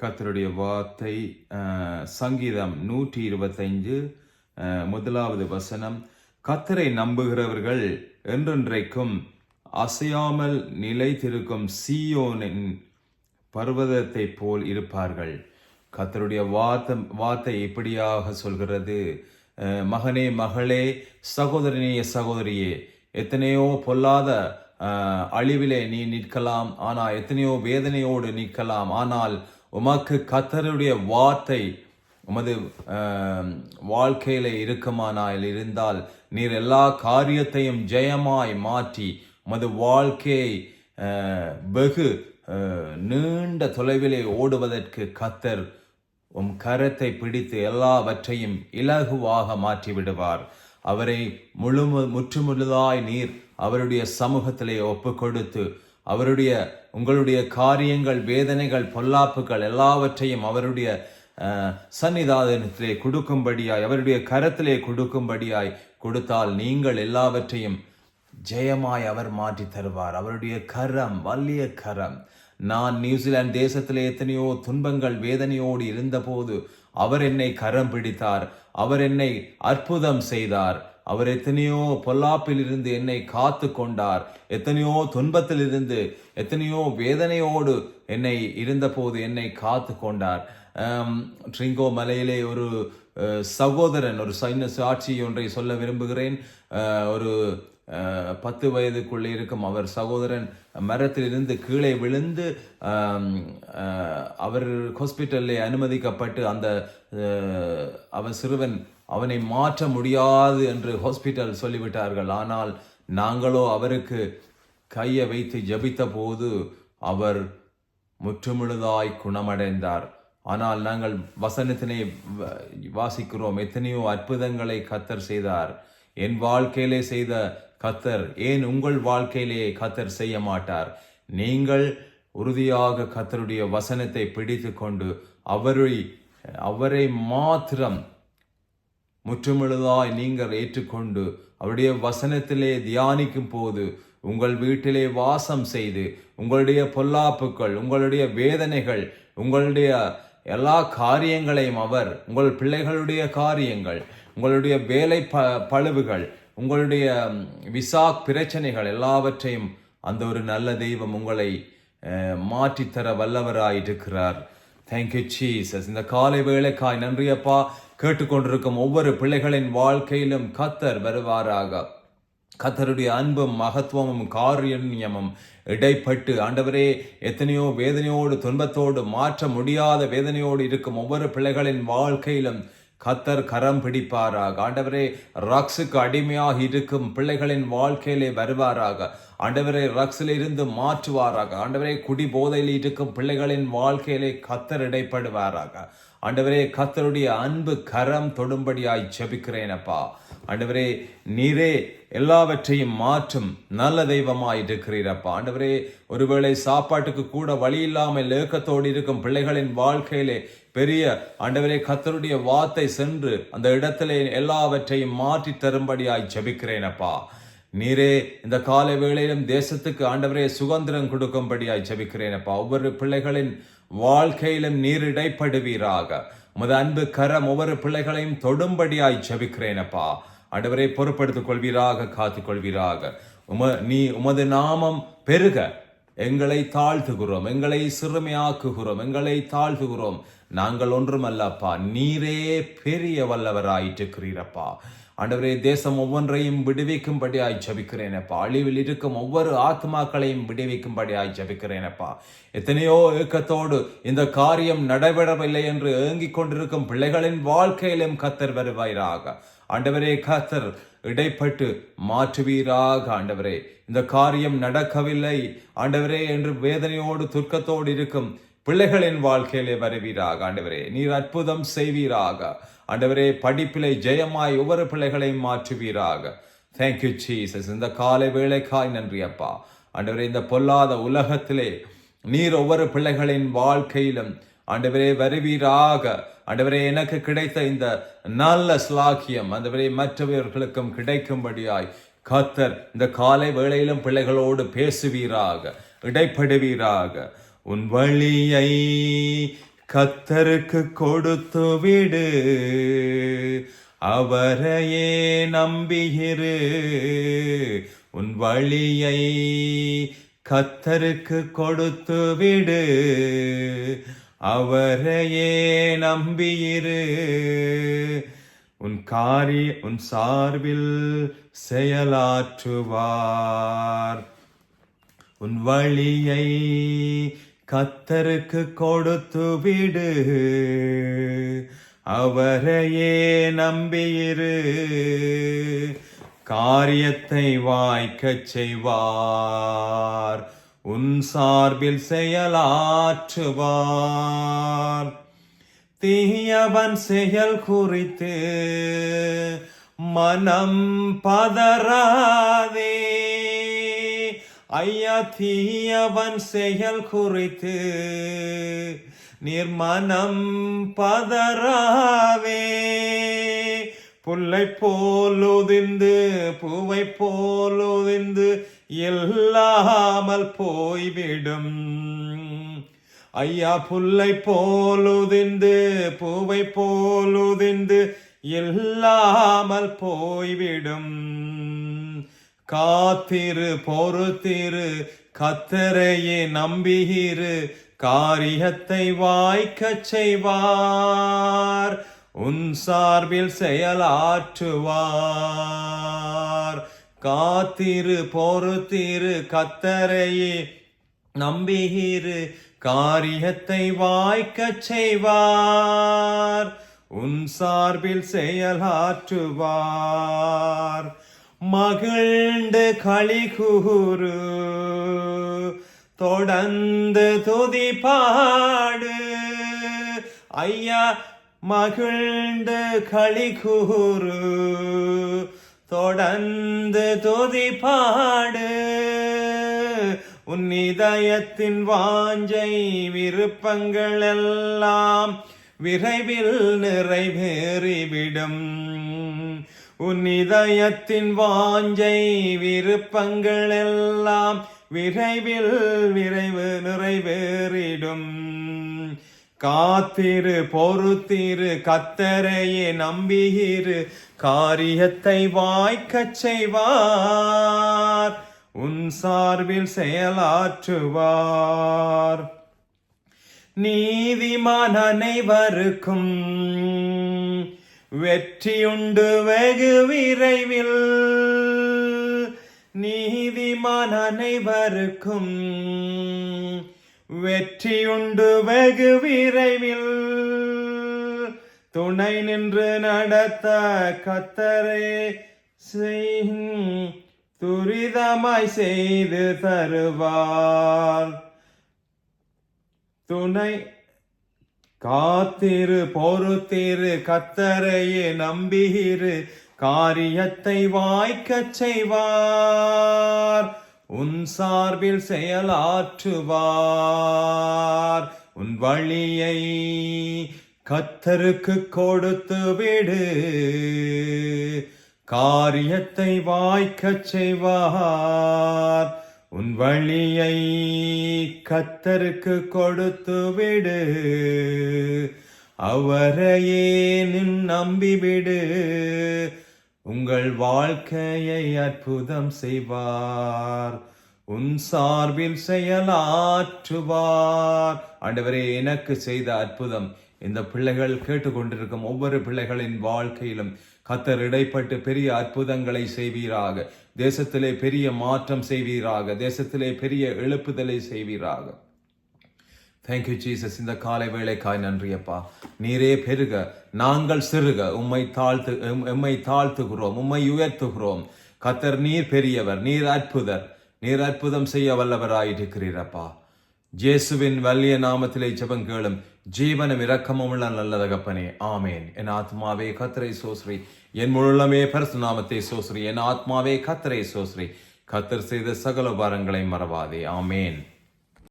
கர்த்தருடைய வார்த்தை சங்கீதம் 125 முதலாவது வசனம். கர்த்தரை நம்புகிறவர்கள் என்றென்றைக்கும் அசையாமல் நிலைத்திருக்கும் சீயோனின் பர்வதத்தை போல் இருப்பார்கள். கர்த்தருடைய வார்த்தை இப்படியாக சொல்கிறது, மகனே, மகளே, சகோதரனே, சகோதரியே, எத்தனையோ பொல்லாத அழிவிலே நீ நிற்கலாம், ஆனால் எத்தனையோ வேதனையோடு நிற்கலாம். ஆனால் உமக்கு கர்த்தருடைய வார்த்தை உமது வாழ்க்கையில இருக்குமானால் இருந்தால் நீர் எல்லா காரியத்தையும் ஜெயமாய் மாற்றி உமது வாழ்க்கையை வெகு நீண்ட தொலைவிலே ஓடுவதற்கு கர்த்தர் உம் கரத்தை பிடித்து எல்லாவற்றையும் இலகுவாக மாற்றி விடுவார். அவரை முற்றுமுழுதாய் நீர் அவருடைய சமூகத்திலே ஒப்பு கொடுத்து உங்களுடைய காரியங்கள், வேதனைகள், பொல்லாப்புகள் எல்லாவற்றையும் அவருடைய சன்னிதானத்திலே கொடுக்கும்படியாய், அவருடைய கரத்திலே கொடுக்கும்படியாய் கொடுத்தால் நீங்கள் எல்லாவற்றையும் ஜெயமாய் அவர் மாற்றி தருவார். அவருடைய கரம் வல்லிய கரம். நான் நியூசிலாந்து தேசத்திலே எத்தனையோ துன்பங்கள் வேதனையோடு இருந்தபோது அவர் என்னை கரம் பிடித்தார். அவர் என்னை அற்புதம் செய்தார். அவர் எத்தனையோ பொல்லாப்பிலிருந்து என்னை காத்து கொண்டார். எத்தனையோ துன்பத்திலிருந்து, எத்தனையோ வேதனையோடு என்னை இருந்தபோது என்னை காத்து கொண்டார். ட்ரிங்கோ மலையிலே ஒரு சகோதரன், ஒரு சாட்சி ஒன்றை சொல்ல விரும்புகிறேன். ஒரு 10 வயதுக்குள்ளே இருக்கும் அவர் சகோதரன் மரத்திலிருந்து கீழே விழுந்து அவர் ஹாஸ்பிட்டல்லே அனுமதிக்கப்பட்டு அவன் சிறுவன் அவனை மாற்ற முடியாது என்று ஹாஸ்பிட்டல் சொல்லிவிட்டார்கள். ஆனால் நாங்களோ அவருக்கு கையை வைத்து ஜபித்த போது அவர் முற்றுமுழுதாய் குணமடைந்தார். ஆனால் நாங்கள் வசனத்தினை வாசிக்கிறோம், எத்தனையோ அற்புதங்களை கர்த்தர் செய்தார். என் வாழ்க்கையிலே செய்த கர்த்தர் ஏன் உங்கள் வாழ்க்கையிலே கர்த்தர் செய்ய மாட்டார்? நீங்கள் உறுதியாக கர்த்தருடைய வசனத்தை பிடித்து கொண்டு அவரை மாத்திரம் முற்றுமுழுதாய் நீங்கள் ஏற்றுக்கொண்டு அவருடைய வசனத்திலே தியானிக்கும் போது உங்கள் வீட்டிலே வாசம் செய்து உங்களுடைய பொல்லாப்புகள், உங்களுடைய வேதனைகள், உங்களுடைய எல்லா காரியங்களையும் உங்கள் பிள்ளைகளுடைய காரியங்கள், உங்களுடைய வேலை பழுவுகள், உங்களுடைய விசா பிரச்சனைகள் எல்லாவற்றையும் அந்த ஒரு நல்ல தெய்வம் உங்களை மாற்றித்தர வல்லவராயிருக்கிறார். Thank you Jesus. இந்த காலை வேளைக்காய் நன்றியப்பா. கேட்டுக்கொண்டிருக்கும் ஒவ்வொரு பிள்ளைகளின் வாழ்க்கையிலும் கர்த்தர் வருவாராக. கர்த்தருடைய அன்பும் மகத்துவமும் காரியமும் இடைப்பட்டு ஆண்டவரே, எத்தனையோ வேதனையோடு துன்பத்தோடு மாற்ற முடியாத வேதனையோடு இருக்கும் ஒவ்வொரு பிள்ளைகளின் வாழ்க்கையிலும் கர்த்தர் கரம் பிடிப்பாராக. ஆண்டவரே, ரக்ஸுக்கு அடிமையாக இருக்கும் பிள்ளைகளின் வாழ்க்கையிலே வருவாராக. ஆண்டவரே, ரக்ஸில் இருந்து மாற்றுவாராக. ஆண்டவரே, குடி போதையில் இருக்கும் பிள்ளைகளின் வாழ்க்கையிலே கர்த்தர் இடைப்படுவாராக. ஆண்டவரே, கர்த்தருடைய அன்பு கரம் தொடும்படியாய் ஜெபிக்கிறேனப்பா. ஆண்டவரே, நீரே எல்லாவற்றையும் மாற்றும் நல்ல தெய்வமாய் இருக்கிறீரப்பா. ஆண்டவரே, ஒருவேளை சாப்பாட்டுக்கு கூட வழி இல்லாமல் ஏக்கத்தோடு இருக்கும் பிள்ளைகளின் வாழ்க்கையிலே பெரிய ஆண்டவரே, கர்த்தருடைய வார்த்தை சென்று அந்த இடத்திலே எல்லாவற்றையும் மாற்றி தரும்படியாய் ஜெபிக்கிறேனப்பா. நீரே இந்த காலை வேளையிலும் தேசத்துக்கு ஆண்டவரே சுதந்திரம் கொடுக்கும்படியாய் ஜெபிக்கிறேனப்பா. ஒவ்வொரு பிள்ளைகளின் வாழ்க்கையிலும் நீர் இடைப்படுவீராக. உமது அன்பு கரம் ஒவ்வொரு பிள்ளைகளையும் தொடும்படியாய் ஜெபிக்கிறேனப்பா. ஆண்டவரை பொறுப்படுத்திக் கொள்வீராக, காத்துக் கொள்வீராக. உமது நாமம் பெருக எங்களை தாழ்த்துகிறோம், எங்களை சிறுமையாக்குகிறோம், எங்களை தாழ்த்துகிறோம். நாங்கள் ஒன்றுமல்லப்பா, நீரே பெரிய வல்லவராயிட்டிருக்கிறீரப்பா. ஆண்டவரே, தேசம் ஒவ்வொன்றையும் விடுவிக்கும்படியாய் ஜெபிக்கிறேனப்பா. அழிவில் இருக்கும் ஒவ்வொரு ஆத்மாக்களையும் விடுவிக்கும்படியாய் ஜெபிக்கிறேனப்பா. எத்தனையோ ஏக்கத்தோடு இந்த காரியம் நடைபெறவில்லை என்று ஏங்கிக் கொண்டிருக்கும் பிள்ளைகளின் வாழ்க்கையிலும் கர்த்தர் வருவாராக. ஆண்டவரே, கர்த்தர் இடைப்பட்டு மாற்றுவீராக. ஆண்டவரே, இந்த காரியம் நடக்கவில்லை ஆண்டவரே என்று வேதனையோடு துர்க்கத்தோடு இருக்கும் பிள்ளைகளின் வாழ்க்கையிலே வருவீராக. ஆண்டவரே, நீர் அற்புதம் செய்வீராக. ஆண்டவரே, படிப்பிலே ஜெயமாய் ஒவ்வொரு பிள்ளைகளையும் மாற்றுவீராக. Thank you Jesus. இந்த காலை வேளைக்காய் நன்றி அப்பா. ஆண்டவரே, இந்த பொல்லாத உலகத்திலே நீர் ஒவ்வொரு பிள்ளைகளின் வாழ்க்கையிலும் ஆண்டவரே வருவீராக. ஆண்டவரே, எனக்கு கிடைத்த இந்த நல்ல ஸ்லாக்கியம் ஆண்டவரே மற்றவர்களுக்கும் கிடைக்கும்படியாய் கர்த்தர் இந்த காலை வேளையிலும் பிள்ளைகளோடு பேசுவீராக, இடைப்படுவீராக. உன் வழியை கர்த்தருக்கு கொடுத்து விடு, அவரையே நம்பியிரு. உன் வழியை கர்த்தருக்கு கொடுத்து விடு, அவரையே நம்பியிரு. உன் சார்பில் செயலாற்றுவார். உன் வழியை கர்த்தருக்கு கொடுத்து விடு, அவரையே நம்பியிரு. காரியத்தை வாய்க்கச் செய்வார், உன் சார்பில் செயலாற்றுவார். தீயவன் செயல் குறித்து மனம் பதறாதே, ஐயா தீயவன் செயல் குறித்து நீர் மனம் பதறாவே. புல்லை போலுதிந்து பூவை போலுதிந்து இல்லாமல் போய்விடும். ஐயா புல்லை போலுதிந்து பூவை போலுதிந்து இல்லாமல் போய்விடும். காத்திரு பொறுத்திரு, கர்த்தரையே நம்பியிரு. காரியத்தை வாய்க்கச் செய்வார், உன் சார்பில் செயலாற்றுவார். காத்திரு பொறுத்திரு, கர்த்தரையே நம்பியிரு. காரியத்தை வாய்க்கச் செய்வார், உன் சார்பில் செயலாற்றுவார். மகிழ்ந்து களிகூரு, தொடர்ந்து துதி பாடு. ஐயா மகிழ்ந்து களிகூரு, தொடர்ந்து துதி பாடு. உன் இதயத்தின் வாஞ்சை விருப்பங்கள் எல்லாம் விரைவில் நிறைவேறிவிடும். உன் இதயத்தின் வாஞ்சை விருப்பங்கள் எல்லாம் விரைவில் நிறைவேறிடும். காத்திரு பொறுத்திரு, கர்த்தரையே நம்பியிரு. காரியத்தை வாய்க்கச் செய்வார், உன் சார்பில் செயலாற்றுவார். நீதிமான் அனைவருக்கும் வெற்றியுண்டு வெகு விரைவில். நீதிமான் அனைவருக்கும் வெற்றியுண்டு வெகு விரைவில். துணை நின்று நடத்த கர்த்தரே துரிதமாய் செய்து தருவார். துணை காத்திரு பொறுத்திரு, கர்த்தரையே நம்பியிரு. காரியத்தை வாய்க்கச் செய்வார், உன் சார்பில் செயலாற்றுவார். உன் வழியை கர்த்தருக்கு கொடுத்து விடு, காரியத்தை வாய்க்கச் செய்வார். உன் வழியை கர்த்தருக்கு கொடுத்து விடு, அவரையே நம்பிவிடு. உங்கள் வாழ்க்கையை அற்புதம் செய்வார், உன் சார்பில் செயலாற்றுவார். ஆண்டவரே, எனக்கு செய்த அற்புதம் இந்த பிள்ளைகள் கேட்டுக்கொண்டிருக்கும் ஒவ்வொரு பிள்ளைகளின் வாழ்க்கையிலும் கர்த்தர் இடைப்பட்டு பெரிய அற்புதங்களை செய்வீராக. தேசத்திலே பெரிய மாற்றம் செய்வீராக. தேசத்திலே பெரிய எழுப்புதலை செய்வீராக. Thank you Jesus. இந்த காலை வேளைக்காய் நன்றியப்பா. நீரே பெருக, நாங்கள் சிறுக. எம்மை தாழ்த்துகிறோம், உம்மை உயர்த்துகிறோம். கர்த்தர் நீர் பெரியவர், நீர் அற்புதர், நீர் அற்புதம் செய்ய வல்லவராயிருக்கிறீரப்பா. இயேசுவின் வல்லிய நாமத்திலே ஜெபம் கேளும். ஜீவனும் இரக்கமும் உள்ள நல்ல தகப்பனே, ஆமேன். என் ஆத்மாவே கர்த்தரை சோஸ்ரீ, என் முழுமே பரிசுத்த நாமத்தை சோஸ்ரீ. என் ஆத்மாவே கர்த்தரை சோஸ்ரீ. கர்த்தர் செய்த சகல உபகாரங்களை மறவாதே. ஆமேன்.